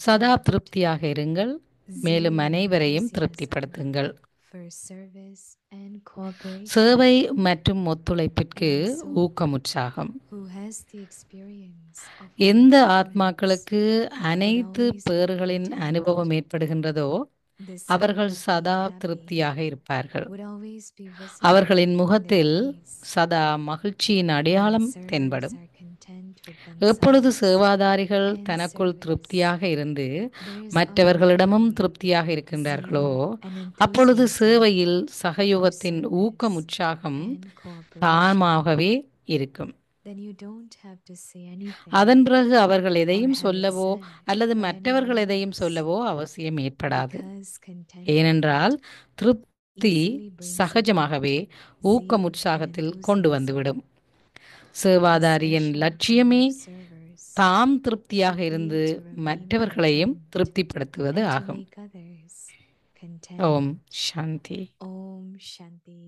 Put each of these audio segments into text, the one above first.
சதா content, திருப்தியாக இருங்கள், மேலும் zeal and அனைவரையும் enthusiasm திருப்திப்படுத்துங்கள். for service and cooperation, சேவை மற்றும் ஒத்துழைப்பிற்கு and a soul ஊக்கமுற்சாகம். who has the experience of எந்த mindfulness ஆத்மாக்களுக்கு would அனைத்து always be பேறுகளின் content. அனுபவம் ஏற்படுகின்றதோ The அவர்கள் spirit of சதா being happy திருப்தியாக இருப்பார்கள். would always be visible அவர்களின் on their முகத்தில் face. சதா மகிழ்ச்சியின் When அடையாளம் servers தென்படும். are content with எப்பொழுது themselves சேவாதாரிகள் and தனக்குள் service, திருப்தியாக இருந்து there is மற்றவர்களிடமும் automatically திருப்தியாக இருக்கின்றார்களோ zeal and அப்பொழுது enthusiasm சேவையில் for சகயோகத்தின் service ஊக்கம் உற்சாகம் and cooperation. தாமாகவே இருக்கும். Then you don't have to say anything அதன் பிறகு அவர்கள் or எதையும் have it சொல்லவோ said அல்லது by anyone மற்றவர்கள் எதையும் else, சொல்லவோ அவசியம் ஏற்படாது. because contentment ஏனென்றால் திருப்தி easily brings about சகஜமாகவே zeal ஊக்கம் and உற்சாகத்தில் கொண்டு enthusiasm, வந்துவிடும். சேவாதாரியின் especially லட்சியமே among servers, தாம் திருப்தியாக should இருந்து be to remain மற்றவர்களையும் content திருப்திப்படுத்துவது and to ஆகும். make others content. Om Shanti. Om Shanti.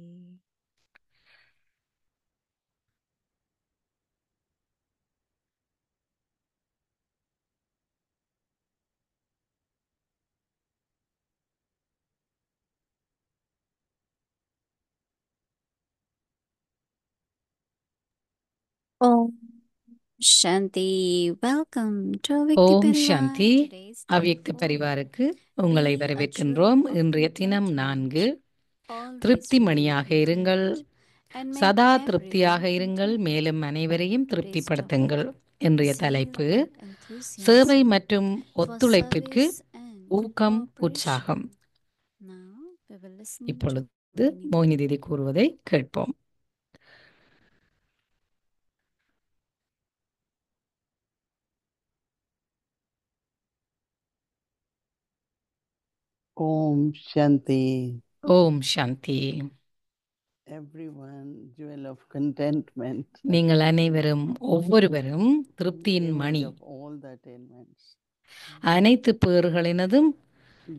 Om Shanti. Welcome to Avyakti Om Parivar. Shanti. Today's day அவ்யக்த 4. பரிவாருக்கு உங்களை Be a வரவேற்கின்றோம். jewel of இன்றைய தினம் contentment. 4. Always திருப்தி remain மணியாக இருங்கள், content and make சதா everyone திருப்தியாக இருங்கள், content. மேலும் அனைவரையும் Today's திருப்திப்படுத்துங்கள். topic: இன்றைய zeal தலைப்பு and சேவை enthusiasm மற்றும் for ஒத்துழைப்பிற்கு service and ஊக்கம் cooperation. உற்சாகம். Now we will listen to இப்பொழுது Mohini மோகினி தீதி கூறுவதை கேட்போம். Om Shanti. Om Shanti. Everyone, jewel of contentment. நீங்கள் அனைவரும் ஒவ்வொருவரும் திருப்தியின் Image money, of all the attainments. அனைத்து பேறுகளினதும்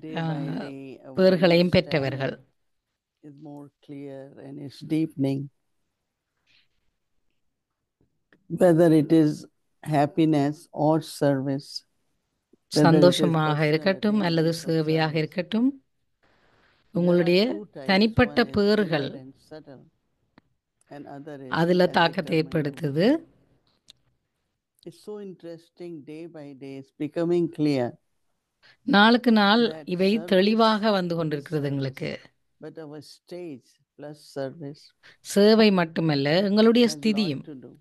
Day by day, our பேறுகளையும் பெற்றவர்கள். understanding is more clear and it's deepening. Whether it is happiness or service, whether it is சந்தோஷமாக personal இருக்கட்டும் அல்லது attainments or சேவையாக service, இருக்கட்டும், there are உங்களுடைய two types. தனிப்பட்ட One is பேறுகள் clear and subtle, and other is அதுல well தாக்கத்தை determined. ஏற்படுத்துது. It's so interesting, day by day, it's becoming clear நாளுக்கு நாள் that இவை service தெளிவாக வந்து is கொண்டிருக்கிறது service, எங்களுக்கு. but our stage plus service சேவை மட்டுமல்ல, எங்களுடைய has lot ஸ்திதியும், to do.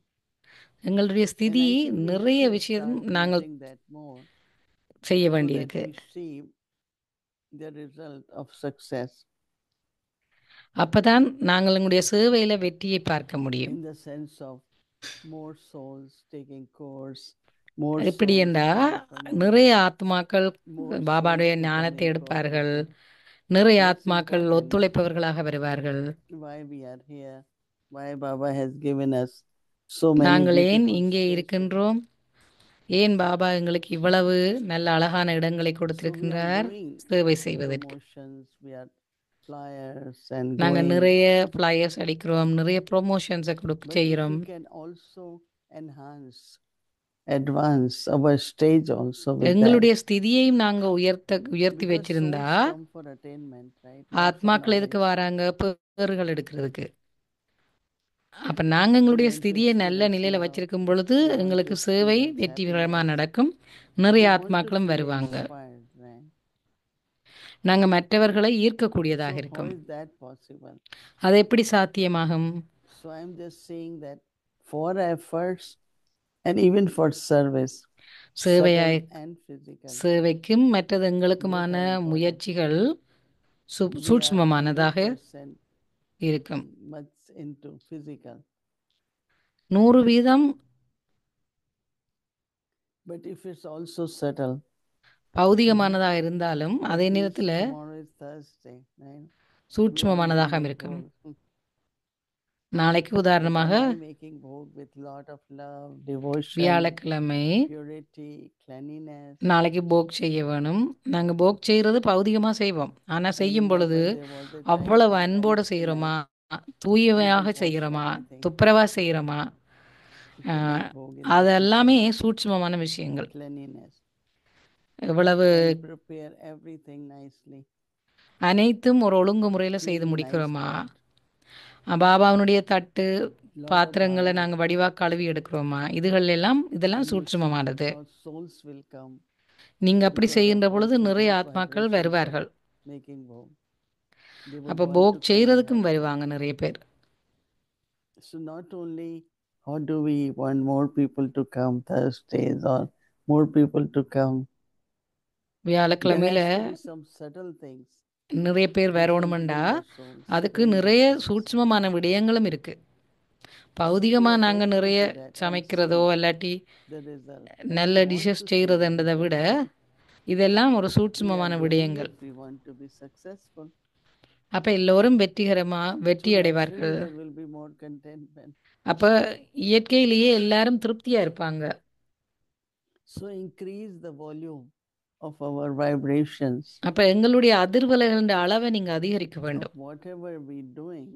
எங்களுடைய And ஸ்திதி I think we நிறைய should விஷயம் start நாங்கள் using that more செய்ய so that வேண்டியிருக்கு. we see the result of success அப்பதான் நாங்கள் எங்களுடைய சேவையில வெற்றியை பார்க்க முடியும். in the sense of more souls taking course, more எப்படி souls என்றா coming for knowledge, நிறைய ஆத்மாக்கள் more souls பாபாவுடைய ஞானத்தை becoming எடுப்பார்கள், cooperative. நிறைய That's ஆத்மாக்கள் important. ஒத்துழைப்பவர்களாக வருவார்கள். Why we are here, why Baba has given us so many நாங்கள் ஏன் beautiful இங்கே spaces. இருக்கின்றோம், ஏன் பாபா எங்களுக்கு இவ்வளவு நல்ல அழகான இடங்களை So we are கொடுத்திருக்கின்றார் doing சேவை செய்வதற்கு. promotions, we are flyers and நாங்க going, நிறைய ஃபிளையர்ஸ் அடிக்கிறோம், நிறைய ப்ரொமோஷன்ஸை but if செய்கிறோம். we can also enhance, advance our stage also with that. எங்களுடைய ஸ்திதியையும் நாங்க உயர்த்தி Because வச்சிருந்தா, souls come for attainment, right? Not for ஆத்மாக்கள் எதுக்கு knowledge. வராங்க, பேறுகள் எடுக்கிறதுக்கு. அப்ப நாங்க And எங்களுடைய once ஸ்திதியை it's நல்ல with us நிலையில now, வச்சிருக்கும் பொழுது we want எங்களுக்கு to சேவை experience வெற்றிகரமா happiness. நடக்கும், We நிறைய want to ஆத்மாக்களும் feel வருவாங்க. inspired, right? நாங்க மற்றவர்களை ஈர்க்கக்கூடியதாக So how இருக்கும். is that possible? அது எப்படி சாத்தியமாகும்? So I'm just saying that for efforts and even for service, சேவையாய் subtle and physical, சேவைக்கும் மற்றது both எங்களுக்குமான are important. முயற்சிகள் We are சூட்சுமமானதாக 100% இருக்கும். much into physical. 100% But if it's also subtle, பௌதிகமானதாக இருந்தாலும் like அதே means நேரத்தில் tomorrow is Thursday, right? We are சூட்சுமமானதாக making the இருக்கும். bhog. நாளைக்கு But உதாரணமாக am I making bhog with lot of love, devotion, வியாழக்கிழமை purity, cleanliness? நாளைக்கு போக் செய்ய வேணும். நாங்கள் போக் செய்கிறது பௌதிகமாக செய்வோம். ஆனால் I செய்யும் remember பொழுது there was a time அவ்வளவு when அன்போடு emptiness செய்கிறோமா, became தூயமையாக part of செய்கிறோமா, everything. துப்புரவா செய்கிறோமா, You can make bhog in that அது எல்லாமே situation. சூட்சுமமான விஷயங்கள். Cleanliness. எவ்வளவு and prepare everything nicely. அனைத்தும் ஒரு ஒழுங்குமுறையில் செய்து Clean nice முடிக்கிறோமா? pot. பாபாவுடைய தட்டு Lot of பாத்திரங்களை bhavana. நாங்கள் வடிவாக கழுவி எடுக்கிறோமா? இதெல்லாம் When you see சூட்சுமமானது. how souls will come நீங்கள் அப்படி because of செய்கின்ற பொழுது also நிறைய those ஆத்மாக்கள் vibrations of வருவார்கள். making vow. They would அப்போ want pork to come செய்கிறதுக்கும் ahead. வருவாங்க நிறைய பேர். So not only how do we want more people to come Thursdays or more people to come, there வியாழக்கிழமையில has to be some subtle things நிறைய பேர் which will வரணுமெண்டா bring our souls அதுக்கு very நிறைய close. சூட்சுமமான விடயங்களும் இருக்கு. So pay பௌதிகமாக நாங்கள் attention நிறைய to that and சமைக்கிறதோ see இல்லாட்டி the result. And நல்ல we want dishes to see the செய்கிறதுன்றதை விட result. இதெல்லாம் ஒரு We are சூட்சுமமான doing விடயங்கள். it, we want to be successful. அப்போ எல்லோரும் So வெற்றி naturally அடைவார்கள். there will be more contentment. அப்போ இயற்கையிலேயே எல்லாரும் திருப்தியாக இருப்பாங்க. So increase the volume of our vibrations அப்போ எங்களுடைய அதிர்வலைகளின் அளவை நீங்கள் அதிகரிக்க of வேண்டும். whatever we doing,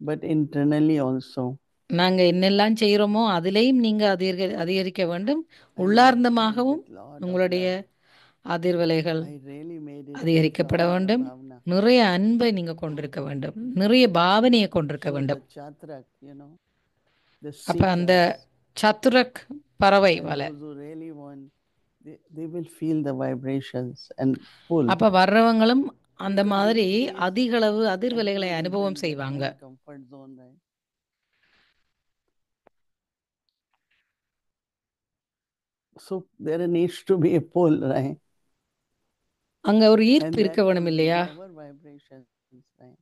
but internally also. நாங்கள் என்னெல்லாம் செய்கிறோமோ அதிலேயும் நீங்கள் அதிகரிக்க வேண்டும். I will feel உள்ளார்ந்தமாகவும் with lot of உங்களுடைய love. அதிர்வலைகள் I really made it with அதிகரிக்கப்பட lot of வேண்டும். bhavana. நிறைய அன்பை நீங்கள் கொண்டிருக்க வேண்டும். நிறைய பாவனையை கொண்டிருக்க So the வேண்டும். chatrak, the அப்போ அந்த seekers சத்துரக் பறவை and வலை, those who really want, they will feel the vibrations and pull. அப்போ வர்றவங்களும் அந்த Because மாதிரி these days அதிகளவு அதிர்வலைகளை everyone is அனுபவம் in their செய்வாங்க. own comfort zone, right? So there needs to be a pull, right? அங்கே ஒரு And ஈர்ப்பு that இருக்க will வேணும் bring இல்லையா? our vibrations, right?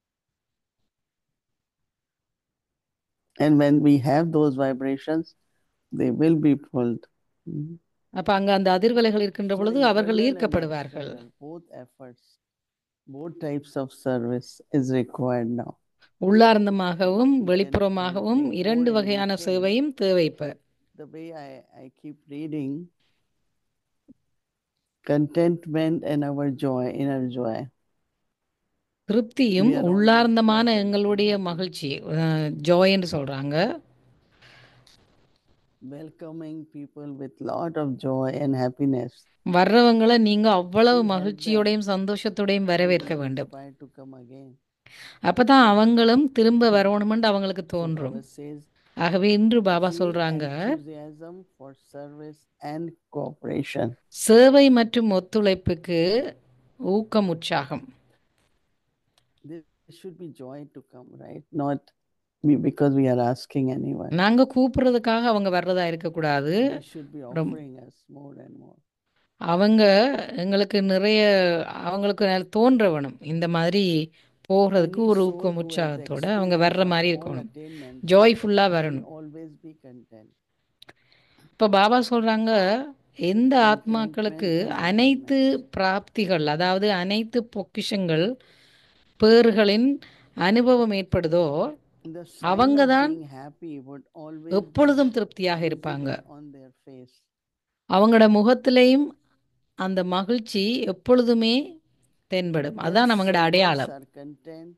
And when we have those vibrations, they will be pulled. அப்போ அங்கே அந்த அதிர்வலைகள் இருக்கின்ற So பொழுது அவர்கள் internal and ஈர்க்கப்படுவார்கள். external, both efforts, both types of service is required now. உள்ளார்ந்தமாகவும் We can வெளிப்புறமாகவும் undertake more இரண்டு in வகையான detail. சேவையும் தேவைப்ப. The way I keep reading, contentment and our joy, inner joy. திருப்தியும் We are always உள்ளார்ந்தமான present எங்களுடைய and happy. மகிழ்ச்சி, Joy என்று சொல்றாங்க. Welcoming people with lot of joy and happiness. வர்றவங்களை நீங்க அவ்வளவு will help them மகிழ்ச்சியோடையும் சந்தோஷத்தோடையும் to வரவேற்க be வேண்டும். inspired to come again. அப்பதான் அவங்களும் திரும்ப வரணுமென்று அவங்களுக்கு So தோன்றும். Baba says, ஆகவே இன்று பாபா feel சொல்றாங்க, enthusiasm for service and cooperation. சேவை மற்றும் ஒத்துழைப்புக்கு ஊக்கம், உற்சாகம். There should be joy to come, right? Not because we are asking anyone. நாங்க கூப்பிடுறதுக்காக அவங்க வர்றதா இருக்கக்கூடாது. They should be offering us more and more. அவங்க எங்களுக்கு நிறைய அவங்களுக்கு தோன்ற வேணும், இந்த மாதிரி போகிறதுக்கு Any ஒரு soul ஊக்கம் who has உற்சாகத்தோட அவங்க experienced வர்ற மாதிரி all இருக்கணும். attainments ஜாய்ஃபுல்லாக will வரணும். always be content. இப்போ பாபா சொல்றாங்க, எந்த Contentment ஆத்மாக்களுக்கு and அனைத்து attainments. பிராப்திகள், அதாவது அனைத்து பொக்கிஷங்கள் பேறுகளின் அனுபவம் ஏற்படுதோ The sign அவங்க of தான் being happy would always be எப்பொழுதும் திருப்தியாக இருப்பாங்க. visible on their face. அவங்களோட முகத்திலையும் அந்த மகிழ்ச்சி எப்பொழுதுமே தென்படும். When அதான் அவங்களோட servers அடையாளம். are content,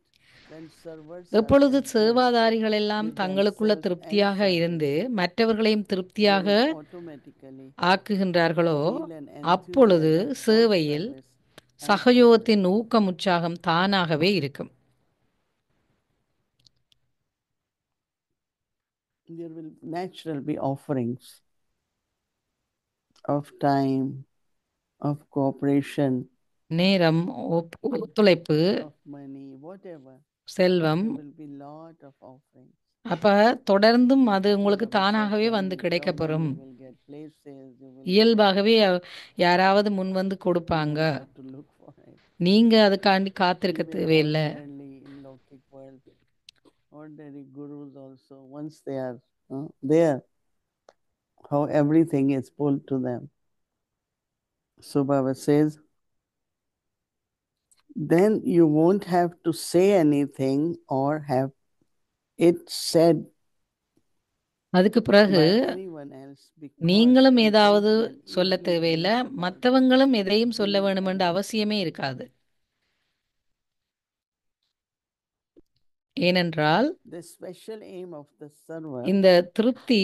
when servers are எப்பொழுது content சேவாதாரிகள் எல்லாம் with தங்களுக்குள்ள themselves and திருப்தியாக இருந்து service, மற்றவர்களையும் they திருப்தியாக will automatically ஆக்குகின்றார்களோ feel an அப்பொழுது enthusiasm for சேவையில் service and சகயோகத்தின் cooperation. ஊக்கம், உற்சாகம் தானாகவே இருக்கும். There will naturally be offerings of time, of cooperation, நேரம், ஒத்துழைப்பு, of money, whatever. Selvam. There will be lot of offerings. அப்ப தொடர்ந்தும் அது So உங்களுக்கு Baba said, தானாகவே come, வந்து come கிடைக்கப்பெறும். and you will get places, you will இயல்பாகவே யாராவது முன் வந்து you கொடுப்பாங்க. don't have to look for it. நீங்க அதுக்காண்டி காத்திருக்க Even தேவையில்லை. ordinarily in Lokik world, ordinary gurus also, once they are there, how everything is pulled to them. So Baba says, then you won't have to say anything or have it said அதுக்கு பிறகு by anyone else, because நீங்களும் ஏதாவது contentment சொல்ல easily தேவையில்லை, brings about மற்றவங்களும் எதையும் சொல்ல feeling வேணுமென்ற empty. அவசியமே இருக்காது. ஏனென்றால் the special aim of the server இந்த திருப்தி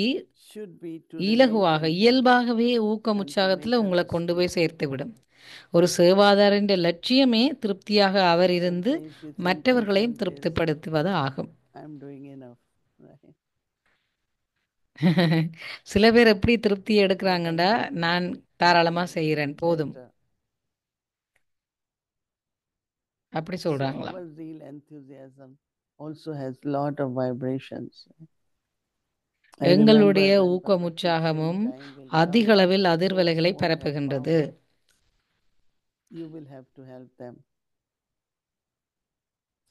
should be to remain இலகுவாக content இயல்பாகவே and to ஊக்கமுற்சாகத்தில் make உங்களை others கொண்டு feel. போய் சேர்த்து விடும். ஒரு சேவாதாரின் லட்சியமே திருப்தியாக அவர் இருந்து Sometimes we think மற்றவர்களையும் content is, திருப்திப்படுத்துவது ஆகும். I'm doing enough, right? சில பேர் எப்படி திருப்தி But I எடுக்கிறாங்கண்டா, think நான் that தாராளமா is செய்கிறேன் போதும் better. அப்படி So சொல்றாங்களா. our zeal, enthusiasm also has lot of vibrations. I remember எங்களுடைய when Baba keeps saying ஊக்கமுற்சாகமும் time will அதிக come, அளவில் those அதிர்வலைகளை who won't have பரப்புகின்றது. power, you will have to help them.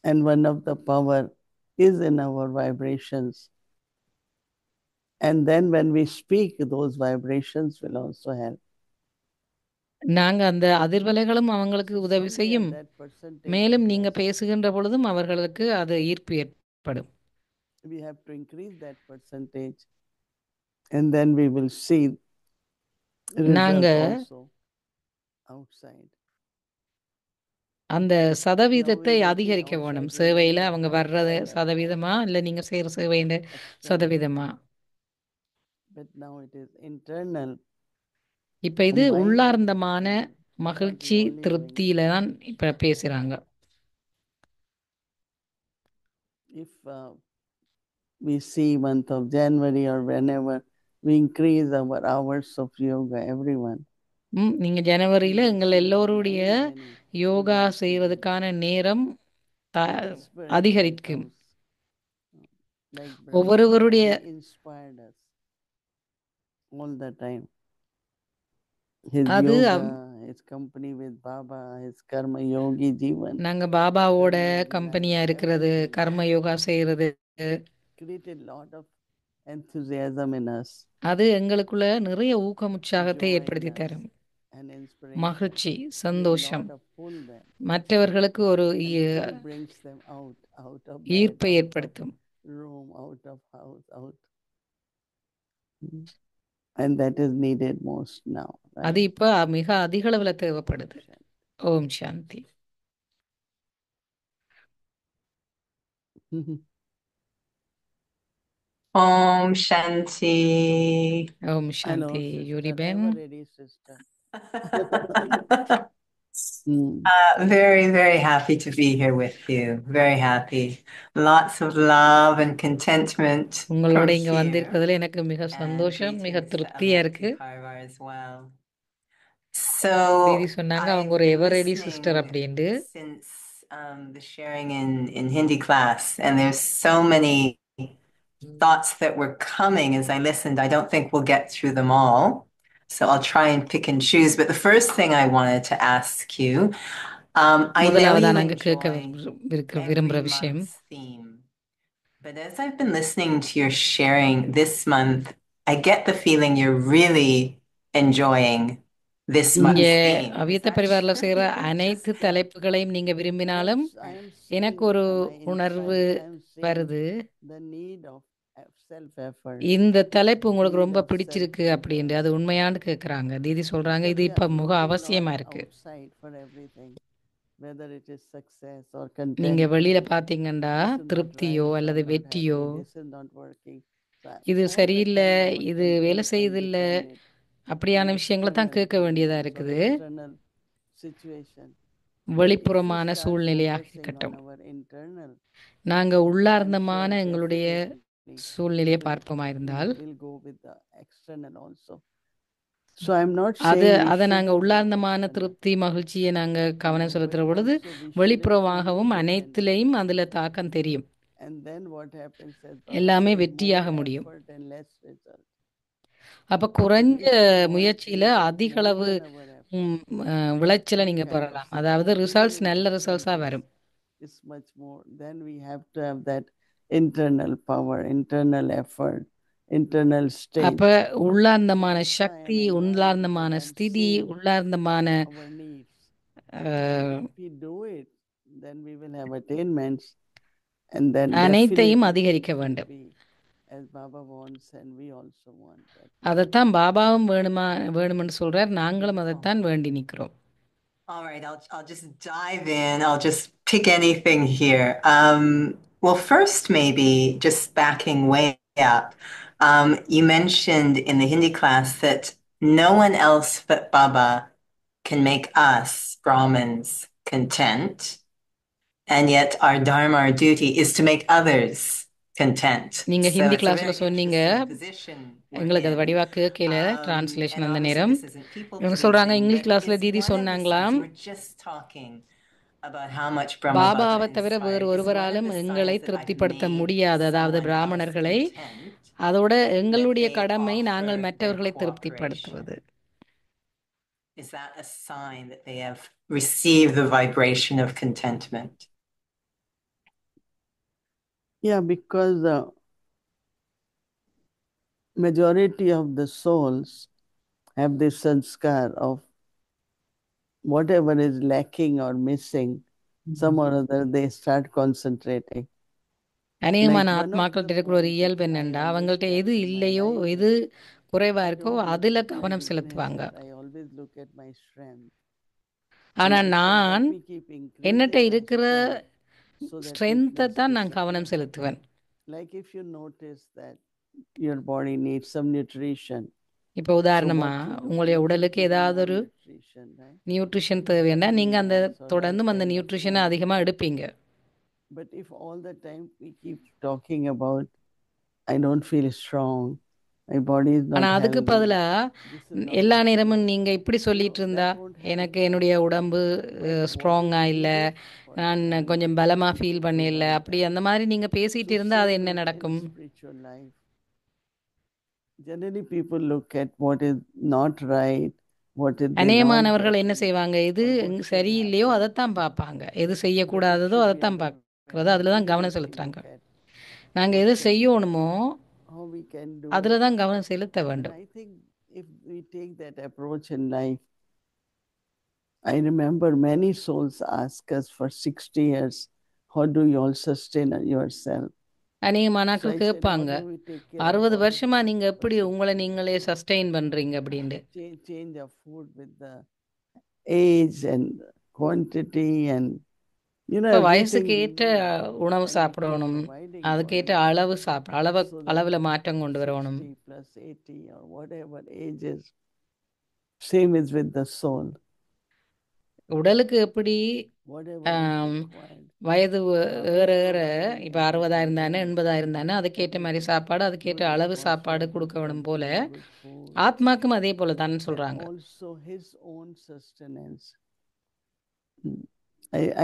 And one of the power is in our vibrations. And then when we speak, those vibrations will also help. நாங்க அந்த அதிர்வலைகளும் அவங்களுக்கு So உதவி someday செய்யும். that percentage மேலும் will நீங்க rise. பேசுகின்ற பொழுதும் அவர்களுக்கு அது ஈர்ப்பு ஏற்படும். We have to increase that percentage, and then we will see நாங்க result also outside. அந்த Now சதவீதத்தை we're working அதிகரிக்க வேணும். outside, சேவையில remember அவங்க Baba வர்றது said that சதவீதமா இல்ல நீங்க செய்யற சேவையின் external, சதவீதமா. but now it is internal. இப்ப இது Combined உள்ளார்ந்தமான satisfaction, what we மகிழ்ச்சி only bring. திருப்தியில தான் இப்ப பேசுறாங்க. If we see month of January or whenever we increase our hours of yoga, everyone, நீங்க we ஜனவரியில will எங்கள் see how எல்லோருடைய many yoga students will be. செய்யறதுக்கான நேரம் Inspiration அதிகரிக்கும். comes. Like Brahma ஒவ்வொருவருடைய Baba, he inspired us all the time. His அது yoga, his company with Baba, his karma yogi jivan, நாங்க பாபாவோட karma yogi கம்பெனியா life, இருக்கிறது, everything கர்ம யோகா செய்யறது, created lot of enthusiasm in us, அது எங்களுக்குள்ள நிறைய ஊக்கம் உற்சாகத்தை joy in ஏற்படுத்தி us, தரும். and inspiration மகிழ்ச்சி, with சந்தோஷம், lot of pull them, மற்றவர்களுக்கு ஒரு and pull brings them out of bed, ஈர்ப்பை out of ஏற்படுத்தும். room, out of house, out. And that is needed most now, அது right? இப்ப மிக அதிக அளவுல தேவைப்படுது. ஓம் Shanti. Om Shanti. Om Hello, Shanti. sister. யூரிபென். Ever ready, sister? Very, very happy to be here with you. Very happy. Lots of love and contentment உங்களோட from இங்க here. வந்திருக்கிறதுல எனக்கு மிக And சந்தோஷம், மிக greetings to திருப்தியா இருக்கு. Avanti Parvar as well. So தீதி சொன்னாங்க அவங்க I've ஒரு been ever ready sister listening அப்படின்ட்டு. since the sharing in Hindi class, and there's so many thoughts that were coming as I listened. I don't think we'll get through them all. So I'll try and pick and choose. But the first thing I wanted to ask you, I know முதலாவதா you நாங்க கேட்க enjoy விரும்புற every விஷயம், month's theme. But as I've been listening to your sharing this month, I get the feeling you're really enjoying this இங்க month's theme. Is அவ்யத்த that பரிவாரில் true? செய்யற You just அனைத்து தலைப்புகளையும் நீங்க விரும்பினாலும் Yes, I am எனக்கு seeing, ஒரு am I உணர்வு inspired? I am seeing வருது. the need of self-effort, இந்த தலைப்பு உங்களுக்கு need ரொம்ப of பிடிச்சிருக்கு அப்படின்ட்டு அது self-reliance. உண்மையான்னு கேக்குறாங்க. தீதி சொல்றாங்க Because இது we இப்ப are மிக looking அவசியமா lot இருக்கு. outside for everything, whether it is success or நீங்க வெளியில contentment. பாத்தீங்கன்னா This is not திருப்தியோ right or அல்லது not வெற்றியோ, happy. This is not working. So இது all the சரியில்லை, time our இது வேலை thinking செய்யுதில்ல, can define it. அப்படியான And விஷயங்களை தான் external கேட்க வேண்டியதா events or இருக்குது. external situation. But if we வெளிப்புறமான start சூழ்நிலையாக focusing on இருக்கட்டும், our internal, நாங்க I'm உள்ளார்ந்தமான sure எங்களுடைய definitely சூழ்நிலையை we பார்ப்போமா இருந்தால் will go with the external also. So I'm not அது saying we அதை நாங்க shouldn't think உள்ளார்ந்தமான external. திருப்தி மகிழ்ச்சியை நாங்க கவனம் But செலுத்துற பொழுது also we shouldn't வெளிப்புறமாகவும் only depend. அனைத்திலையும் அதுல தாக்கம் தெரியும். And then what happens is Baba எல்லாமே says வெற்றியாக more முடியும். effort and less result. அப்ப But குறைஞ்ச if we want முயற்சியில result அதிக more அளவு than our effort, விளைச்சலை some நீங்க kind of பெறலாம். அதாவது ரிசல்ட்ஸ் நல்ல significant ரிசல்ட்ஸா difference வரும். is much more. Then we have to have that internal power, internal effort, internal state. அப்ப உள்ளார்ந்தமான That's why Sakthi, I'm enjoying, உள்ளார்ந்தமான because I'm ஸ்திதி, seeing உள்ளார்ந்தமான our needs. If we do it, then we will have attainments, and then அனைத்தையும் definitely அதிகரிக்க things will வேண்டும். be as Baba wants, and we also want that. அதைத்தான் பாபாவும் வேணும்னு சொல்றார், நாங்களும் அதைத்தான் வேண்டி நிக்கிறோம். All right, I'll just dive in. I'll just pick anything here. Well, first, maybe just backing way up, you mentioned in the Hindi class that no one else but Baba can make us Brahmins content, and yet our dharma, our duty, is to make others content. நீங்க So Hindi it's a கிளாஸ்ல very சொன்னீங்க, interesting position we're எங்களுக்கு அது in. வடிவா கேட்கல And translation அந்த obviously, நேரம். this isn't people இவங்க சொல்றாங்க pleasing, இங்கிலீஷ் but கிளாஸ்ல it's Didi one of the சொன்னாங்களாம், things we're just talking about how much Brahma Baba பாபாவை தவிர வேறு inspired is one of ஒருவராலும் the எங்களை signs that I've திருப்திப்படுத்த made முடியாது, அதாவது someone else பிராமணர்களை. content, அதோட that எங்களுடைய they கடமை நாங்கள் offer their மற்றவர்களை cooperation. திருப்திப்படுத்துவது. Is that a sign that they have received the vibration of contentment? Yeah, because the majority of the souls have this sanskar of whatever is lacking or missing, some or other, they start concentrating. அநேகமான Like one of ஆத்மாக்கள்கிட்ட the இருக்கிற ஒரு point இயல்பு I என்னண்டா, அவங்கள்ட்ட understand எது in my இல்லையோ life எது is குறைவா I இருக்கோ don't look அதுல at my கவனம் weakness, செலுத்துவாங்க. but I always look at my strength. ஆனா And I said, நான் let me keep என்னட்ட increasing my இருக்கிற strength so that ஸ்ட்ரென்த்தை weakness தான் நான் கவனம் disappears. செலுத்துவேன். Like if you notice that your body needs some nutrition, இப்போ so உதாரணமா what you do, உங்களுடைய you உடலுக்கு keep giving ஏதாவது more ஒரு nutrition, right? நியூட்ரிஷன் தேவைன்னா நீங்க அந்த Supplements or that தொடர்ந்தும் அந்த kind of நியூட்ரிஷனை food. அதிகமா எடுப்பீங்க. But if all the time we keep talking about, I don't feel strong, my body is ஆனா not அதுக்கு healthy, பதிலா this is not எல்லா helpful. நேரமும் நீங்க இப்படி சொல்லிட்டு இருந்தா, That won't help. எனக்கு என்னுடைய உடம்பு But what ஸ்ட்ராங்கா is இல்லை, needed for நான் health கொஞ்சம் பலமா ஃபீல் is பண்ணல, all அப்படி that. அந்த மாதிரி நீங்க பேசிட்டு So இருந்தா அது same என்ன in நடக்கும்? spiritual life. Generally people look at what is not right, what is the அநேகமானவர்கள் என்ன non-person, செய்வாங்க, எது or what should சரியில்லையோ happen. அதைத்தான் பார்ப்பாங்க, எது But it செய்யக்கூடாததோ should be அதைத்தான் other பார்க்கறது, way. அதில் தான் கவனம் Immediately செலுத்துறாங்க. look at நாங்கள் what எது can be done, செய்யணுமோ how we can do. அதில் தான் கவனம் செலுத்த And வேண்டும். I think if we take that approach in life, I remember many souls ask us for 60 years, how do you all sustain yourself? So அநேகமானாக்கள் I said, how கேட்பாங்க, do we take care of 60 all வருஷமா நீங்க for எப்படி 60 உங்களை நீங்களே years? Sustain பண்றீங்க அப்படின்ட்டு. Change of food with the age and quantity and இப்போ everything வயசுக்கு we ஏற்ற do, உணவு and we keep சாப்பிடணும், providing for அதுக்கேற்ற you அளவு so that அளவில் மாற்றம் கொண்டு வரணும். 60 plus 80 or whatever age is, same is with the soul. உடலுக்கு எப்படி Whatever is ஆம், required. வயது ஏற ஏற, Providing இப்போ and 60 taking இருந்தானே care. 80 இருந்தானே அதுக்கேற்ற மாதிரி சாப்பாடு, அதுக்கேற்ற Good அளவு சாப்பாடு atmosphere, கொடுக்க good வேணும் போல company, good food, ஆத்மாக்கும் அதே போல தான் and சொல்றாங்க. also his own sustenance.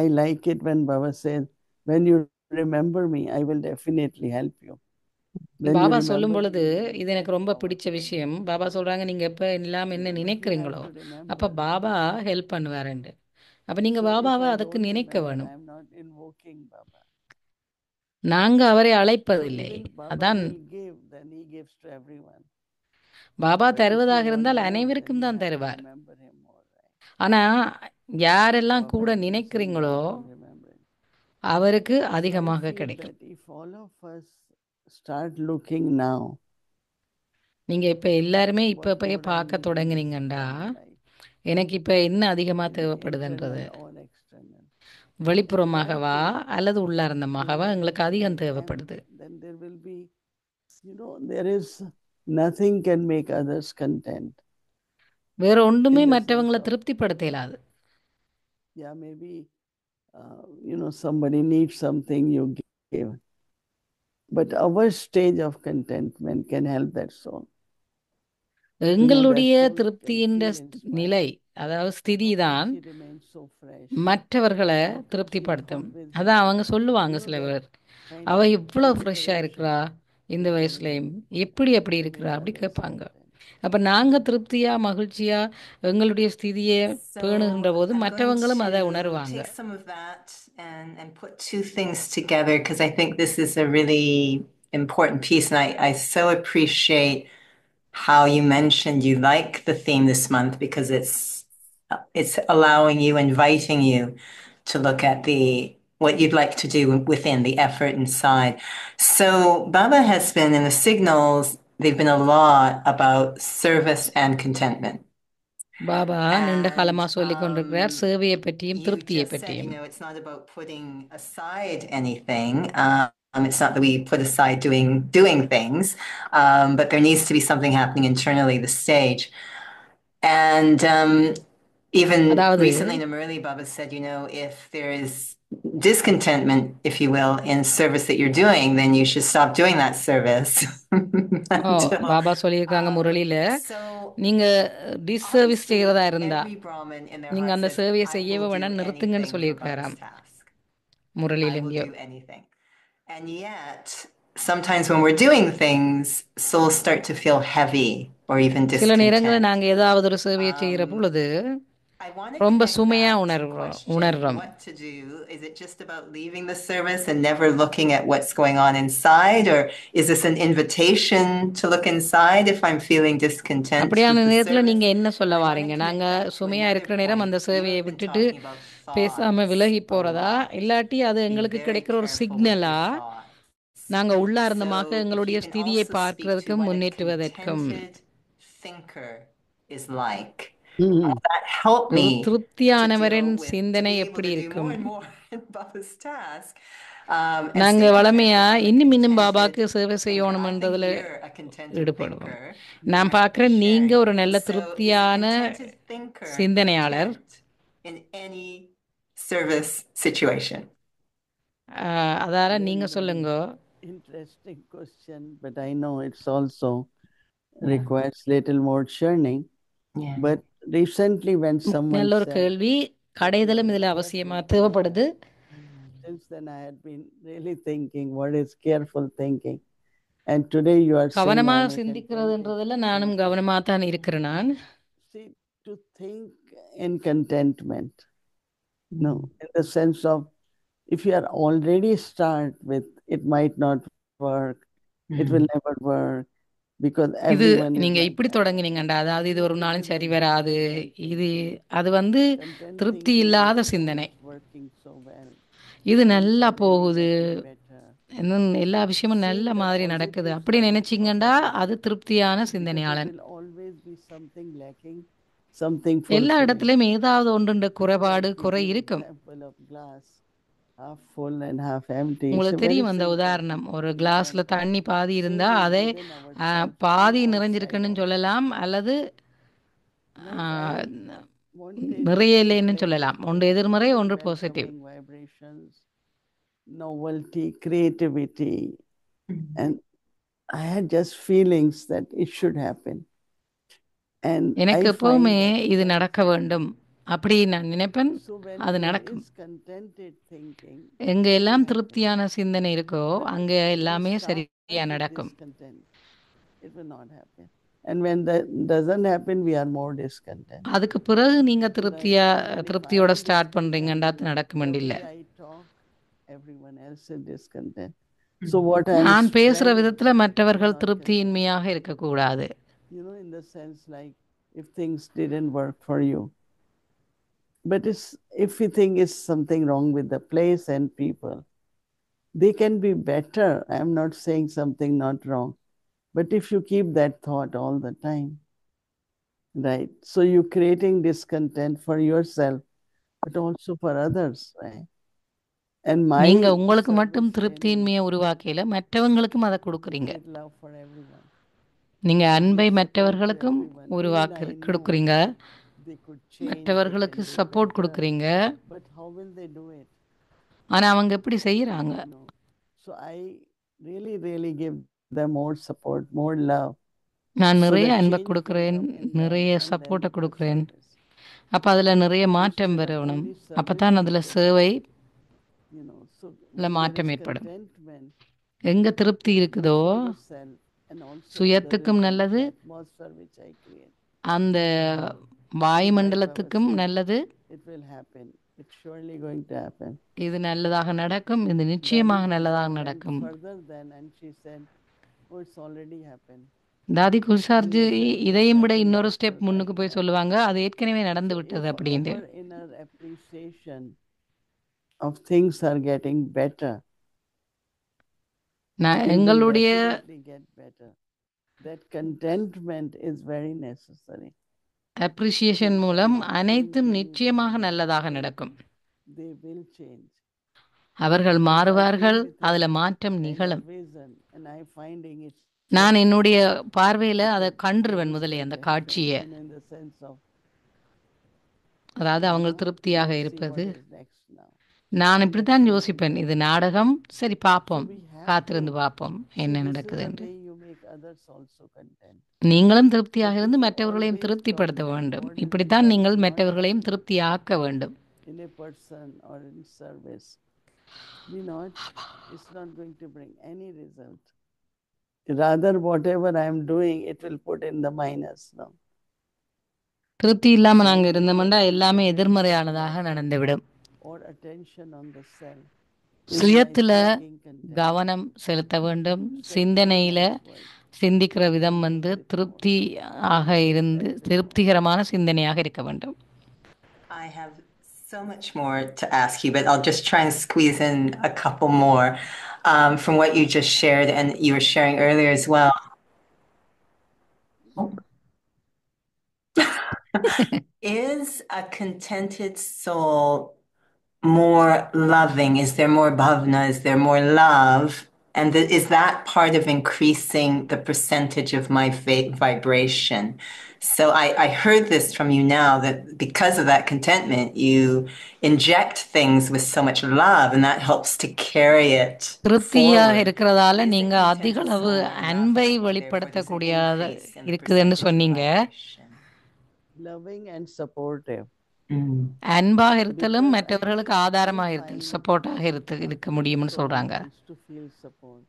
I like it when Baba says, when you remember me, I will definitely help you. When you Baba remember சொல்லும் me, பொழுது you will இது எனக்கு get ரொம்ப power பிடிச்ச from me. விஷயம். பாபா சொல்றாங்க, நீங்க எப்ப எல்லாம் என்ன But you have நினைக்கிறீங்களோ to அப்ப remember. பாபா ஹெல்ப் பண்ணுவாருண்டு. அப்ப நீங்க So if பாபாவை I அதுக்கு don't நினைக்க remember, வேணும். I am not invoking Baba. நாங்க அவரை So அழைப்பதில்லை, even Baba அதான். will give, then he gives to everyone. Baba But if you தருவதாக want இருந்தால் more, then அனைவருக்கும் you தான் have to தருவார். remember him more, right? ஆனா யாரெல்லாம் Baba கூட gives and நினைக்கிறீங்களோ you have to remember him. அவருக்கு So I அதிகமாக feel கிடைக்கும். that if all of us start looking now, நீங்க இப்ப எல்லாருமே what இப்பயே more I பார்க்க need in தொடங்குனீங்கண்டா, my life, எனக்கு இப்ப என்ன அதிகமா in தேவைப்படுதுன்றது, internal or external. So I have வெளிப்புறமாகவா to அல்லது உள்ளார்ந்தமாகவா remember எங்களுக்கு that அதிகம் I am, தேவைப்படுது. then there will be, there is nothing can make others content. வேற ஒன்றுமே In the sense மற்றவங்களை of, திருப்திப்படுத்த இயலாது. yeah, maybe, somebody needs something, you give. But our stage of contentment can help that soul. That எங்களுடைய soul can திருப்தியின் feel inspired. நிலை, அதாவது ஸ்திதி How தான் can she remain so fresh? மற்றவர்களை How can she திருப்திப்படுத்தும். always அதான் அவங்க சொல்லுவாங்க சில that பேர், kind அவ of இவ்வளோ ஃப்ரெஷ்ஷாக inspiration இருக்கிறா இந்த to வயசுலேயும், make எப்படி அப்படி இருக்கிறா அப்படி others கேட்பாங்க. content. அப்போ நாங்கள் திருப்தியாக மகிழ்ச்சியாக எங்களுடைய ஸ்திதியை So பேணுகின்ற போது I'm going மற்றவங்களும் அதை to உணர்வாங்க. take some of that and put two things together because I think this is a really important piece. And I so appreciate how you mentioned you like the theme this month because it's allowing you, inviting you to look at what you'd like to do within the effort inside. So Baba has been in the signals, they've been a lot about service and contentment. Baba நீண்ட காலமா And சொல்லிக் கொண்டிருக்கிறார் சேவையை பற்றியும் you திருப்தியை just said, பற்றியும். it's not about putting aside anything. It's not that we put aside doing things, but there needs to be something happening internally, the stage. And even அதாவது recently, Namurli Baba said, if there is discontentment, if you will, in service that you're doing, then you should stop doing that service. Until, Baba சொல்லியிருக்காங்க முரளியில, so நீங்க disservice honestly, செய்யறதா இருந்தா every Brahmin in their நீங்க heart அந்த says, சேவையை I செய்யவே will do வேணா நிறுத்துங்கன்னு anything for சொல்லியிருக்காராம் Baba's task. முரளியில I will எங்கேயோ. do anything. And yet, sometimes when we're doing things, souls start to feel heavy or even சில நேரங்களில் discontent. நாங்க ஏதாவது ஒரு சேவையை செய்யற பொழுது I want to ரொம்ப connect Sumaiya that to உணர்றோம். what to do. Is it just about leaving the service and never looking at what's going on inside? Or is this an invitation to look inside if I'm feeling discontent அப்படியான with the நேரத்துல நீங்க service? என்ன சொல்ல And I want வாரீங்க? to நாங்க connect that to Sumaiya another இருக்கிற நேரம் point. அந்த You சேவையை have been விட்டுட்டு talking about பேசாம thoughts விலகி a போறதா, lot. இல்லாட்டி அது Be எங்களுக்கு very கிடைக்கிற ஒரு careful with your சிக்னலா thoughts. நாங்க உள்ளார்ந்தமாக So if எங்களுடைய you can ஸ்திதியை also speak to பார்க்கிறதுக்கும் what a முன்னேற்றுவதற்கும் contented thinker is like. Mhm. That helped ஒரு me to திருப்தியானவரின் deal with, to சிந்தனை be able எப்படி to do இருக்கும்? more and more in Baba's task, and நாங்க stay வளமையா connected. I'm a இன்னும் contented பாபாக்கு சேவை thinker. I செய்யணும்ன்றதுல think you're a contented ஈடுபடுவோம். thinker. நான் You're பார்க்கிறேன் நீங்க sharing. ஒரு நல்ல So is a திருப்தியான contented thinker சிந்தனையாளர். content in any service situation? அதால Very, நீங்க very சொல்லுங்க. interesting question, but I know it's also requires little more churning. Yeah. But recently when someone நல்ல ஒரு said, கேள்வி, கடைதலும் இதுல அவசியமா தேவைப்படுது. since then I had been really thinking what is careful thinking. And today you are saying கவனமா I'm a contented சிந்திக்கிறதுன்றதுல நானும் கவனமா தான் இருக்கிறேன் நான். See, to think in contentment, no, in the sense of if you are already start with it might not work, it will never work because இது everyone is நீங்க like இப்படி that. தொடங்குனீங்கண்டா, அதாவது இது ஒரு நாளும் சரி வராது, இது அது வந்து Content திருப்தி thinking இல்லாத is சிந்தனை. working so well. இது Things நல்லா are really போகுது, getting better. இன்னும் எல்லா விஷயமும் நல்ல Seeing the மாதிரி positive நடக்குது அப்படி side of நினைச்சீங்கண்டா it, அது திருப்தியான because there சிந்தனையாளன். will always be something lacking, something எல்லா fulfilling. இடத்துலயும் ஏதாவது ஒன்றுன்ற குறைபாடு Like you குறை give இருக்கும். example of glass, half full and half empty. It's a உங்களுக்கு very தெரியும் அந்த simple உதாரணம், ஒரு கிளாஸ்ல example. தண்ணி பாதி இருந்தா Same is அதை within ourselves, பாதி outside நிறைஞ்சிருக்குன்னு also. சொல்லலாம், அல்லது Like ஆஹ், I wanted நிறைய to இல்லைன்னு let சொல்லலாம். go ஒன்று எதிர்மறை, all ஒன்று positive. welcoming vibrations, novelty, creativity, and I had just feelings that it should happen. And எனக்கு I find எப்பவுமே that இது that நடக்க வேண்டும் அப்படி நான் நினைப்பேன், so when அது there நடக்கும். is contented thinking, எங்க it will எல்லாம் happen. திருப்தியான சிந்தனை இருக்கோ But அங்க if we எல்லாமே start சரியா with நடக்கும். discontent, it will not happen. And when that doesn't happen, we are more discontent. அதுக்கு பிறகு நீங்க Like, but if I திருப்தியோட am start discontent, பண்றீங்கண்டா the நடக்குமெண்டில்ல. way I talk, everyone else is discontent. So what I am நான் பேசுற spreading விதத்துல is மற்றவர்கள் not திருப்தியின்மையாக content. இருக்கக்கூடாது. In the sense like if things didn't work for you. But if we think is something wrong with the place and people, they can be better. I am not saying something not wrong. But if you keep that thought all the time, right? So you're creating discontent for yourself, but also for others, right? And my நீங்க உங்களுக்கு மட்டும் service திருப்தியின்மையை உருவாக்கையில மற்றவங்களுக்கும் அதை கொடுக்குறீங்க. create love for everyone. நீங்க அன்பை Give support to மற்றவர்களுக்கும் everyone. Even I உருவாக்கு know கொடுக்குறீங்க, they could change, they மற்றவர்களுக்கு can do சப்போர்ட் better, கொடுக்குறீங்க. but how will they do it? ஆனா அவங்க எப்படி செய்யறாங்க? No. So I really, really give them more support, more love. நான் So நிறைய the அன்பை change will கொடுக்குறேன், come in them நிறைய and then சப்போர்ட்டை the கொடுக்குறேன். service. அப்ப அதுல நிறைய மாற்றம் Instead of வரணும். only அப்பதான் service, அதுல it சேவை so இல்ல when there மாற்றம் is ஏற்படும். contentment, எங்க திருப்தி good இருக்குதோ for the self and also the சுயத்துக்கும் நல்லது, atmosphere which I create. அந்த வாயுமண்டலத்துக்கும் நல்லது. It will happen. It's surely going to happen. இது நல்லதாக நடக்கும், இது நிச்சயமாக நல்லதாக Went நடக்கும். further than, and she said, "Oh, it's already happened." தாதி குல்சார்ஜி இதையும் விட இன்னொரு ஸ்டெப் முன்னுக்கு போய் சொல்லுவாங்க, அது ஏற்கனவே நடந்து விட்டது If அப்படின்னு. our inner appreciation of things are getting better, நான் it will எங்களுடைய definitely get better. That contentment is very necessary. Appreciation மூலம் அனைத்தும் நிச்சயமாக நல்லதாக நடக்கும். they will change. அவர்கள் Because I've been மாறுவார்கள், with அதுல a மாற்றம் kind of நிகழும். vision and I'm finding it நான் just என்னுடைய பார்வையில அதை because கண்டுருவேன் they முதலே stay அந்த there, காட்சியை. in the sense of அதாவது அவங்க now திருப்தியாக let's see இருப்பது. what is next now. நான் Let's இப்படித்தான் see what யோசிப்பேன், is இது next. நாடகம், சரி So பார்ப்போம், we have காத்திருந்து to பார்ப்போம் see என்ன this is நடக்குது the என்று. way you make others also content. நீங்களும் But திருப்தியாக இருந்து if you மற்றவர்களையும் always திருப்திப்படுத்த talk that வேண்டும். God is இப்படித்தான் நீங்கள் delight not மற்றவர்களையும் திருப்தியாக்க வேண்டும். in a person or in service, it's not going to bring any result. Rather, whatever I am doing, it will put in the minus now. திருப்தி இல்லாம நாங்க Maybe இருந்தோம்னா focusing எல்லாமே on எதிர்மறையானதாக self நடந்துவிடும். or attention on the self is like சுயத்துல making content. கவனம் செலுத்த வேண்டும். Such very சிந்தனையில nice word. சிந்திக்கிற விதம் Make it more திருப்தியாக இருந்து effective. திருப்திகரமான சிந்தனையாக இருக்க வேண்டும். I have so much more to ask you, but I'll just try and squeeze in a couple more from what you just shared and you were sharing earlier as well. Is a contented soul more loving? Is there more bhavna? Is there more love? And is that part of increasing the percentage of my vibration? So I heard this from you now that because of that contentment, you inject things with so much love and that helps to carry it திருப்தியாக forward. இருக்கிறதால Is a நீங்க அதிக contented அளவு soul more அன்பை loving? Therefore, does it வெளிப்படுத்தக்கூடியதாக increase in the இருக்குதுன்னு percentage of சொன்னீங்க. vibration? Loving and supportive. அன்பாக இருத்தலும் Because I மற்றவர்களுக்கு keep ஆதாரமாக இருத்தல், finding சப்போர்ட்டாக one இருக்க whole முடியும்னு soul சொல்றாங்க. wants to feel support.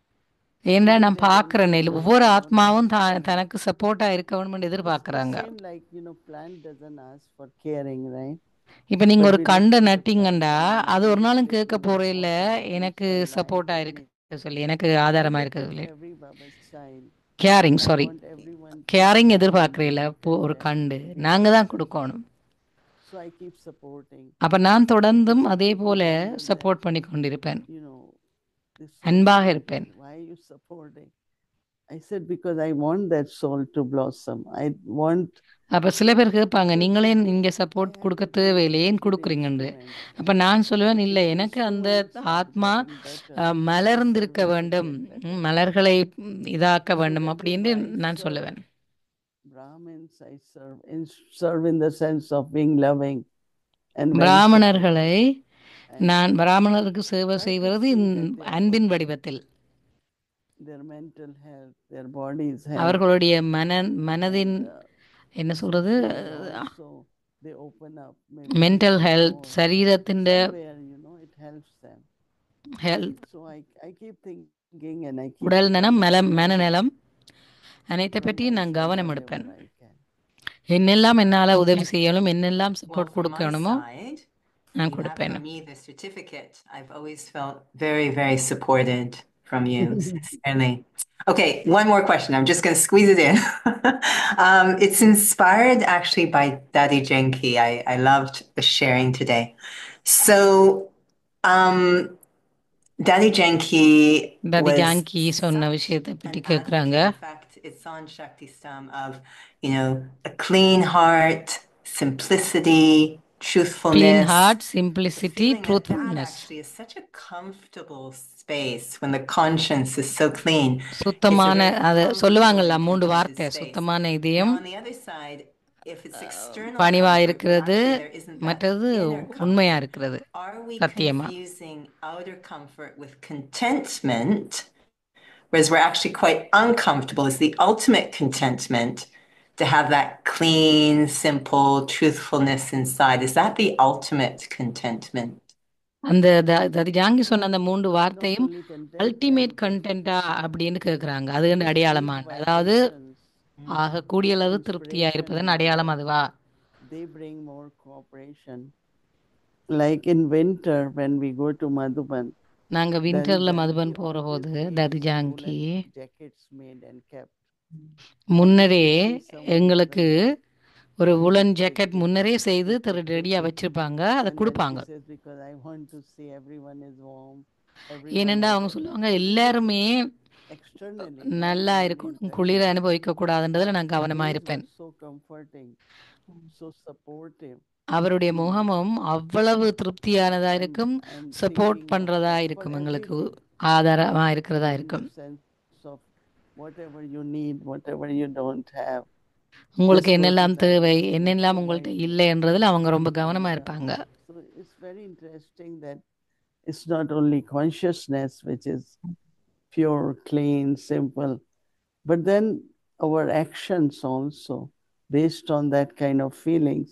ஏன்னா Even நான் they don't பார்க்கிறேன், feel ஒவ்வொரு they don't ஆத்மாவும் understand. தனக்கு சப்போர்ட்டா இருக்க வேணும்னு It's எதிர்பார்க்கறாங்க. same like, plant doesn't ask for caring, right? இப்ப நீங்க But ஒரு we look கண்டை to the plant நட்டீங்கண்டா and அது ஒரு நாளும் immediately கேட்க we போற இல்ல, water and we எனக்கு spend சப்போர்ட்டா life இருக்க சொல்லி, எனக்கு I ஆதாரமா look இருக்க at சொல்லி. every Baba's child caring, and I sorry, want everyone to caring smile and எதிர்பார்க்கறீல. be ஒரு content. கண்டு நாங்க தான் கொடுக்கணும். So I keep supporting. அப்ப நான் தொடர்ந்தும் Some அதே people போல wonder that, சப்போர்ட் பண்ணி கொண்டிருப்பேன், this soul அன்பாக is இருப்பேன். happy. Why are you supporting? I said, because I want that soul to blossom. I want அப்ப சில பேர் கேட்பாங்க, because நீங்களே it இங்க I சப்போர்ட் have கொடுக்க to தேவையில்லை, make ஏன் it கொடுக்குறீங்கன்னு. instrument. அப்ப நான் சொல்லுவேன், இல்லை, If எனக்கு அந்த instruments are ஆத்மா getting better, the மலர்ந்திருக்க service will வேண்டும், get better. மலர்களை இதாக்க So வேண்டும் that is அப்படின்னு why I நான் serve சொல்லுவேன். Brahmins. I serve in the sense of being loving and very பிராமணர்களை supportive. And நான் பிராமணருக்கு சேவை try to செய்வது see that they are அன்பின் okay. வடிவத்தில். Their mental health, their body's health, அவர்களுடைய மனதின் and என்ன சொல்றது, sexually also they open up maybe a mental little health, more. சரீரத்தின் Somewhere, it helps them. Health, So I keep thinking and I keep உடல் நலம், wondering மனநலம், அனைத்தை from பற்றி my நான் side கவனம் எடுப்பேன். whatever I can. என்னெல்லாம் என்னால் உதவி செய்யணும், என்னெல்லாம் Well, சப்போர்ட் from my கொடுக்கணுமோ side, நான் you have கொடுப்பேன். from me the certificate. I've always felt very, very supported from you, sincerely. Okay, one more question. I'm just going to squeeze it in. It's inspired actually by Daddy Genki. I loved the sharing today. So, Daddy Genki Daddy was Janki சொன்ன such விஷயத்தை an பற்றி கேட்குறாங்க. advocate. In fact, it's on Shakti Stam of, a clean heart, simplicity, truthfulness. Clean heart, The simplicity, feeling that truthfulness. actually is such a comfortable space when the conscience is so clean. It's a சுத்தமான, very அது comfortable சொல்லுவாங்கல்ல and 3 contented வார்த்தை, space. சுத்தமான Now, இதயம், on the other side, if it's external பணிவா comfort, but இருக்கிறது, actually there isn't that மற்றது inner உண்மையா comfort, இருக்கிறது, are we சத்தியமா. confusing outer comfort with contentment, whereas we're actually quite uncomfortable? Is the ultimate contentment to have that clean, simple truthfulness inside? Is that the ultimate contentment? அந்த Daddy Janki சொன்ன அந்த 3 Not வார்த்தையும் only content, ultimate but கண்டென்ட்டா அப்படின்னு கேட்குறாங்க. அது the sweet அடையாளமான, அதாவது vibrations, ஆக கூடிய அளவு திருப்தியா inspiration இருப்பதன் and அடையாளம் love, அதுவா? they bring more cooperation. Like in winter when we go to Madhuban, நாங்க Daddy வின்டர்ல Janki Madhuban always போறபோது makes Daddy Janki woolen jackets made and kept. முன்னரே I can see some of எங்களுக்கு them. ஒரு உலன் jacket முன்னரே செய்து ரெடியா வச்சிருப்பாங்க, அதை And then she கொடுப்பாங்க. says, because I want to see everyone is warm, everyone ஏனென்றா has அவங்க சொல்லுவாங்க, எல்லாருமே externally, not நல்லா only இருக்கணும், internally. குளிர அனுபவிக்க கூடாதுன்றதுல நான் கவனமா Those இருப்பேன். were so comforting. so supportive. அவருடைய முகமும் அவ்வளவு திருப்தியானதா இருக்கும், And சப்போர்ட் thinking of பண்றதா for இருக்கும், எங்களுக்கு everything, ஆதாரமா இருக்கிறதா in the இருக்கும். sense of whatever you need, whatever you don't have. உங்களுக்கு Just go to என்னெல்லாம் that தேவை, place, என்னெல்லாம் so உங்கள்ட்ட mindful. இல்லைன்றதுல அவங்க ரொம்ப கவனமா Yeah. இருப்பாங்க. So it's very interesting that it's not only consciousness which is pure, clean, simple, but then our actions also, based on that kind of feelings,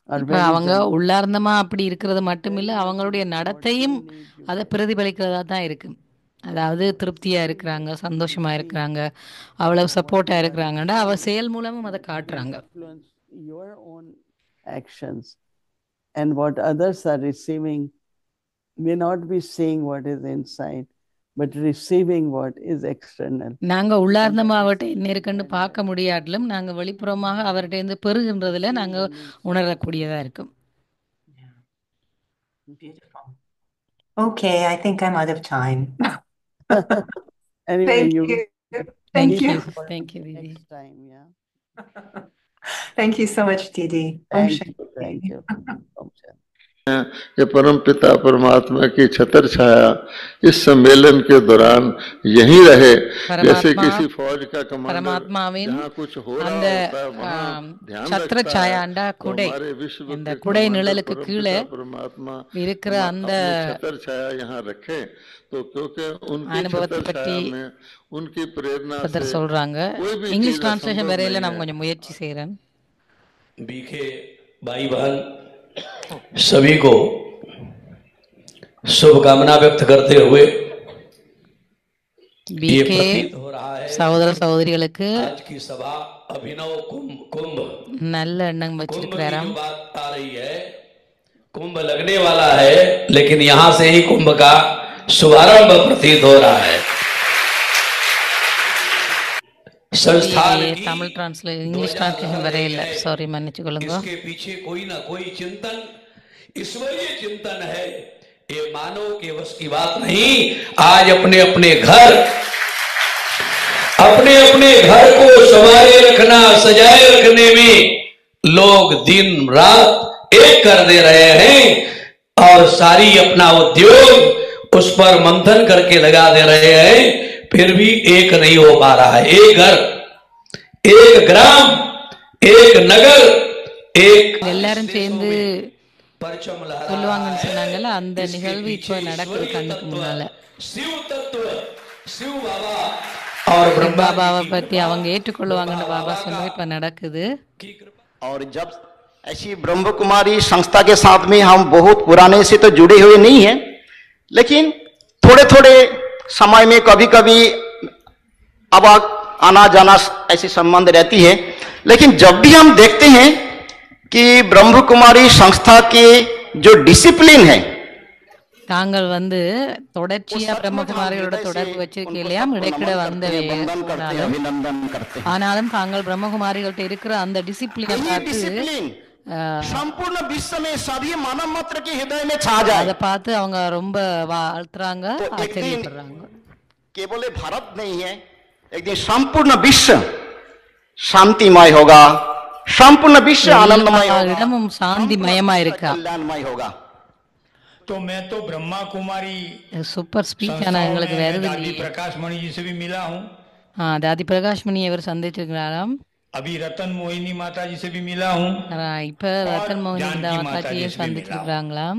are இப்ப very அவங்க genuine. உள்ளார்ந்தமா அப்படி இருக்கிறது மட்டுமில்ல, Very much அவங்களுடைய in what நடத்தையும் you need, you அதை get. பிரதிபலிக்கிறதா தான் இருக்கு. அதாவது திருப்தியா இருக்கிறாங்க, சந்தோஷமா See, இருக்கிறாங்க, அவ்வளவு what சப்போர்ட்டா you are இருக்கிறாங்கன்னா அவ receiving செயல் மூலமும் அதை will காட்டுறாங்க. influence your own actions, and what others are receiving may not be seeing what is inside, but receiving what is external. நாங்க And உள்ளார்ந்தமா that is அவர்கிட்ட என்ன இருக்குன்னு பார்க்க முடியாட்டிலும் நாங்க வெளிப்புறமாக அவர்கிட்ட இருந்து பெறுகின்றதுல நாங்க உணரக்கூடியதா இருக்கும். Yeah. Beautiful. Okay, I think I'm out of time. anyway, Thank you you. Thank Thank you. you. Thank you, Didi. next time, yeah. Thank you so much, Didi. Om Thank Shanti. you, thank you. Om Shanti. ये परम पिता परमात्मा की छतर छाया इस सम्मेलन के दौरान यहीं रहे, जैसे परमात्मा किसी फौज का कमांडर परमात्माविन जहाँ कुछ हो रहा அந்த होता है वहाँ ध्यान சத்திர रखता है। சாயாண்டா तो குடை, हमारे विश्व இந்த के குடை कमांडर நிழலுக்கு परम கீழே पिता परमात्मा இருக்கிற அந்த अपनी छतर छाया यहाँ रखे, तो क्योंकि उनकी அனுபவத்தை छतर பற்றி छाया में उनकी प्रेरणा பதர் से சொல்றாங்க. कोई भी இங்கிலீஷ் चीज டிரான்ஸ்லேஷன் असंभव வரையில नहीं நான் है। கொஞ்சம் முயற்சி செய்கிறேன். बीके भाई बहन सभी को शुभकामना व्यक्त करते हुए ये பிகே प्रतीत हो रहा है சகோதர சகோதரிகளுக்கு आज की सभा अभिनव कुंभ நல்ல எண்ணம் कुंभ की வச்சிருக்கிறாராம். जो बात आ रही है, कुंभ लगने वाला है, लेकिन यहाँ से ही कुंभ का शुभारंभ प्रतीत हो रहा है। संस्थान की தமிழ் டிரான்ஸ்லேஷன் இங்கிலீஷ் டிரான்ஸ்லேஷன் வரையில, சாரி மன்னிச்சுக்கொள்ளுங்க. इसके पीछे कोई ना कोई चिंतन, ईश्वरीय चिंतन है। ये मानव के वश की बात नहीं। आज अपने अपने घर को संवारे रखना, सजाए रखने में लोग दिन रात एक कर दे रहे हैं और सारी अपना उद्योग उस पर मंथन करके लगा दे रहे हैं, फिर भी एक नहीं हो पा रहा है। एक घर, एक ग्राम, एक नगर, एक எல்லாரும் சேர்ந்து परचम लहरा சொல்லுவாங்கன்னு சொன்னாங்கல்ல, அந்த நிகழ்வு இப்ப நடக்குது கண்ணுக்கு முன்னால. शिव तत्व, शिव बाबा और ब्रह्मा பாபாவை பத்தி அவங்க ஏற்றுக்கொள்ளுவாங்கன்னு பாபா சொன்னது இப்ப நடக்குது. की कृपा। और जब ऐसी ब्रह्म कुमारी संस्था के साथ में हम बहुत पुराने से तो जुड़े हुए नहीं हैं, लेकिन थोड़े थोड़े समय में कभी कभी अब आना जाना ऐसी संबंध रहती है। लेकिन जब भी हम देखते हैं कि ब्रह्म कुमारी संस्था के जो डिसिप्लिन है, தாங்கள் தொடர்ச்சியா பிரம்மகுமாரிகளோட தொடர்பு வச்சிருக்க இல்லையா, இடைக்கிட வந்தவே अभिनंदन करते हैं। ஆனாலும் தாங்கள் பிரம்மகுமாரிகள்ட்ட இருக்கிற அந்த டிசிப்ளினை यही பார்த்து डिसिप्लिन संपूर्ण विश्व में सभी मानव मात्र के हृदय में छा जाए। அதை பார்த்து அவங்க ரொம்ப வாழ்த்துறாங்க, तो एक दिन ஆச்சரியப்படுறாங்க. केवल ये भारत नहीं है, एक दिन संपूर्ण विश्व शांतिमय होगा, संपूर्ण विश्व आनंदमय எல்லா होगा, இடமும் சாந்தி மயமா இருக்கா. कल्याणमय होगा। तो मैं तो ब्रह्मा कुमारी சூப்பர் ஸ்பீச் ஆனா संस्थाओं எங்களுக்கு में வருது दादी இல்லையே. प्रकाश मणि जी से भी मिला हूँ, தாதி பிரகாஷ் மணி அவர் சந்திச்சிருக்கிறாராம். अभी रतन मोहिनी माता जी से भी मिला हूँ। இப்ப ரத்தன் மோகன் जानकी माता जी மாதாஜியை से भी मिला हूँ। சந்திச்சிருக்கிறாங்களாம்.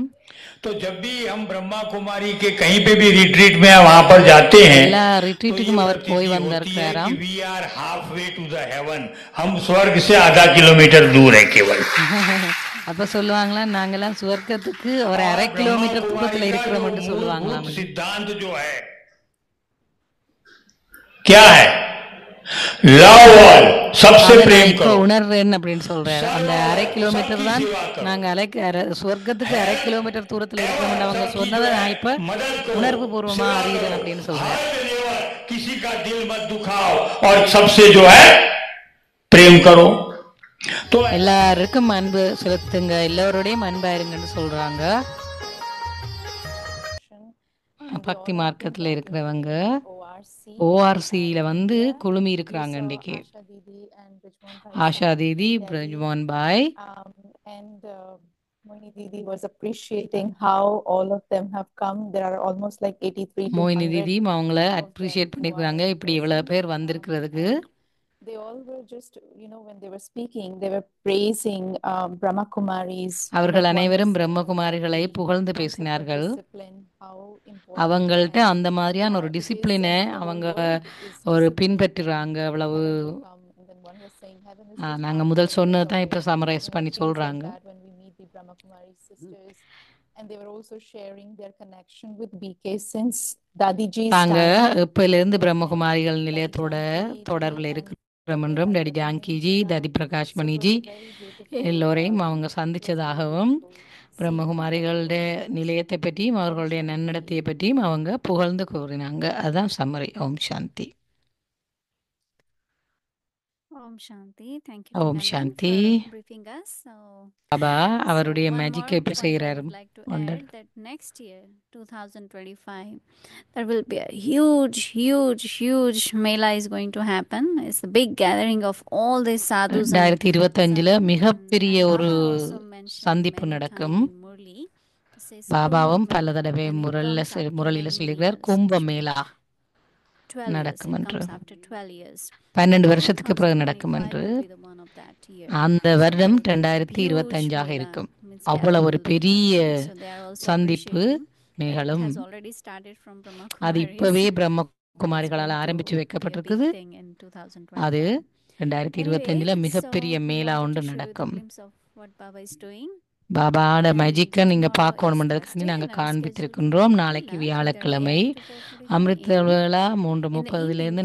तो जब भी हम ब्रह्मा कुमारी के कहीं पे भी रिट्रीट में वहां पर जाते हैं, எல்லா तो ये ரிட்ரீட்டுக்கும் அவர் प्रतीति போய் होती है வந்திருக்கிறாராம். कि we are halfway to the heaven, हम स्वर्ग से आधा किलोमीटर दूर है केवल। அப்ப சொல்லுவாங்களாம், நாங்கெல்லாம் சுவர்க்கத்துக்கு ஒரு அரை கிலோமீட்டர் தூரத்துல இருக்கிறோம் என்று சொல்லுவாங்களாம். सिद्धांत जो है क्या है? लव ऑल, सबसे அதை प्रेम நான் இப்ப करो। உணர்றேன் அப்படின்னு சொல்றாரு. அந்த அரை கிலோமீட்டர் தான் நாங்க சுவர்க்கத்துக்கு அரை கிலோமீட்டர் தூரத்துல இருக்கிறோம் அவங்க சொன்னதை நான் இப்ப உணர்வு பூர்வமா அறிகிறேன் அப்படின்னு சொல்றேன். किसी का दिल मत दुखाओ और सबसे जो है प्रेम करो। तो எல்லாருக்கும் அன்பு செலுத்துங்க, எல்லோருடையும் அன்பா இருங்கன்னு சொல்றாங்க. பக்தி மார்க்கத்துல இருக்கிறவங்க ORC ஓஆர்சியில் வந்து குழுமி இருக்கிறாங்க இன்றைக்கு. ஆஷா தீதி, பிரஜ்மோகன் பாய், and Moini Didi was appreciating how all of them have come. There are almost like 83 to Moini 100 தீதி அவங்கள of them அப்ரிஷியேட் who பண்ணியிருக்கிறாங்க are இப்படி இவ்வளோ present. பேர் வந்திருக்கிறதுக்கு. And they all were just, when they were speaking, they were praising Brahma Kumaris. அவர்கள் Like one was அனைவரும் saying பிரம்மகுமாரிகளை about the புகழ்ந்து concept of பேசினார்கள். discipline, how important அவங்கள்ட்ட it is. அந்த மாதிரியான ஒரு It is டிசிப்ளினை the whole அவங்க world is ஒரு disciplined. பின்பற்றுறாங்க அவ்வளவு. Heaven will come, and then one was saying heaven is just நாங்கள் half முதல் heaven is சொன்னது தான் away. இப்போ சமரைஸ் பண்ணி Things like சொல்கிறாங்க. that when we meet the Brahma Kumari sisters. And they were also sharing their connection with BK since Dadiji's நாங்கள் time. இப்போலேருந்து பிரம்மகுமாரிகள் நிலையத்தோட தொடர்பில் இருக்கிறோம் என்றும் டேடி ஜாங்கிஜி, தாதி பிரகாஷ் மணிஜி எல்லோரையும் அவங்க சந்தித்ததாகவும் பிரம்மகுமாரிகளுடைய நிலையத்தை பற்றியும் அவர்களுடைய நன்னடத்தையை பற்றியும் அவங்க புகழ்ந்து கூறினாங்க. அதுதான் summary. Om Shanti. Om Shanti. Thank you, Om Madam, Shanti. for briefing us. Baba அவருடைய One more மேஜிக்கை இப்போ point I செய்கிறாரு. would like to add that next year, 2025, there will be a huge Mela is going to happen. It's a big gathering of all these sadhus. 2025 மிகப்பெரிய ஒரு Baba also mentioned சந்திப்பு many நடக்கும். times in Murli. It says பாபாவும் Kumbh பல Mela, தடவை and it முரளில் comes after முரளியில் many சொல்லுகிறார் years. Kumbh Mela 12 years. நடக்கும் It என்று. comes after 12 years. 12 வருஷத்துக்கு பிறகு நடக்கும் 2025 என்று. will be the one of that year. அந்த வருடம் So, this huge 2025 Mela இருக்கும். means அவ்வளவு ஒரு gathering will பெரிய happen. So they are also சந்திப்பு appreciating. It நிகழும். has already started from Brahma அது Kumaris. இப்பவே It's பிரம்மகுமாரிகளால் going ஆரம்பித்து to be a வைக்கப்பட்டிருக்குது. big thing in அது 2025. 2025 Anyway, மிகப்பெரிய so we மேலா wanted ஒன்று to show you the நடக்கும். glimpse of what Baba is doing. பாபாவோட And மேஜிக்கை நீங்கள் tomorrow is பார்க்கணுன்றதுக்காண்டி Thursday நாங்கள் and our scheduled காண்பித்திருக்கின்றோம். நாளைக்கு Amrita, so there will be வியாழக்கிழமை Amrita for today அமிர்த in வேளா in the 3:30 evening.